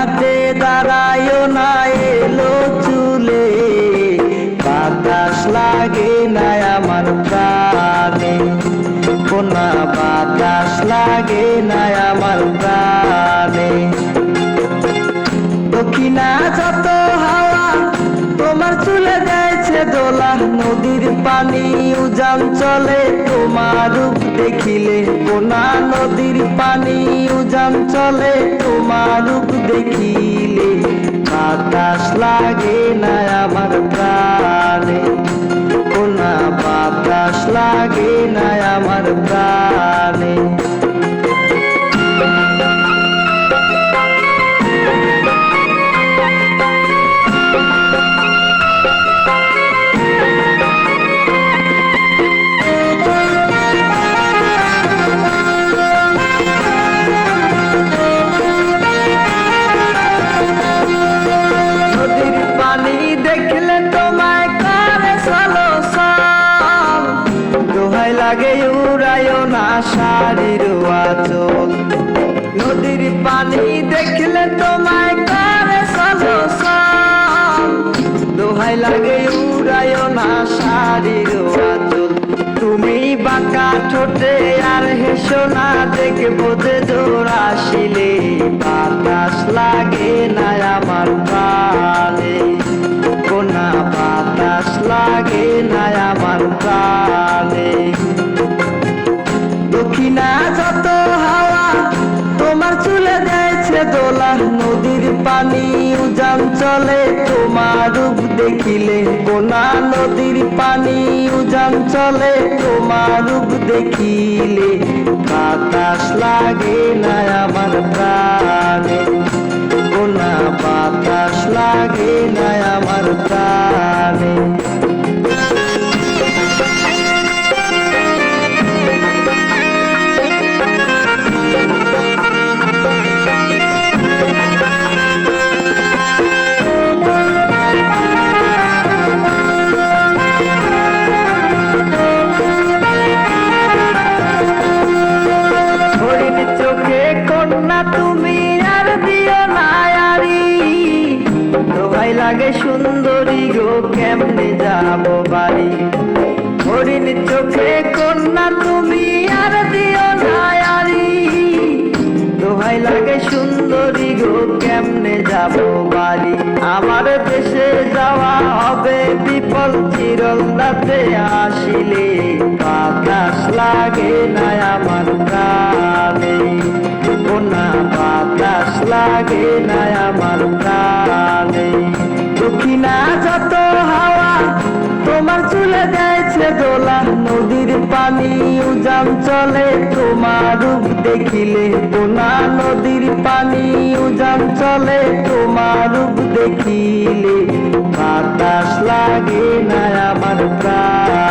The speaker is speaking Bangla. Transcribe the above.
ঘাটে দাঁড়ায়ও না এলো চুলে, বাতাস লাগে না আমার প্রাণে, কোনা বাতাস লাগে না আমার প্রাণে। দক্ষিণা যত হাওয়া তোমার চুলে দিয়েছে দোলা, নদীর পানি উজান চলে তোমার রূপ দেখিলে, কোনা নদীর পানি উজান চলে তোমার রূপ দেখিলে, বাতাস লাগে না আমার প্রাণে, কোনা বাতাস লাগে না আমার প্রাণে। দেখলে তোমায় করে চলো সব, দোহাই লাগে উড়ায়ও না শাড়ির আঁচল। নদীর পানি দেখলে তোমায় করে চলো সব, দোহাই লাগে উড়ায়ও না শাড়ির আঁচল। তুমি বাঁকা ঠোঁটে আর হেসো না, দেখবো যে জোর আসিলে, বাতাস লাগে না আমার প্রাণে, কোনা বাতাস লাগে না আমার প্রাণে। দক্ষিণা যত হাওয়া তোমার চুলে দিয়েছে দোলা, নদীর পানি উজান চলে তোমার রূপ দেখিলে, কোনা নদীর পানি উজান চলে তোমার রূপ দেখিলে, বাতাস লাগে না আমার প্রাণে, কোনা বাতাস লাগে না আমার প্রাণে। হরিণ চোখে কন্যা তুমি আর দিও না আরি, দোহাই লাগে সুন্দরী গো কেমনে যাব বাড়ি। হরিণ চোখে কন্যা তুমি আর দিও না আরি, দোহাই লাগে সুন্দরী গো কেমনে যাব বাড়ি। আমার দেশে যাওয়া হবে বিফল চিরল্লাতে আসিলে, বাতাস লাগে না আমার প্রাণে, কোনা বাতাস লাগে না আমার প্রাণে। দক্ষিণা যত হাওয়া তোমার চুলে দিয়েছে দোলা, নদীর পানি উজান চলে তোমার রূপ দেখিলে, কোনা নদীর পানি উজান চলে তোমার রূপ দেখিলে, বাতাস লাগে না আমার প্রাণ।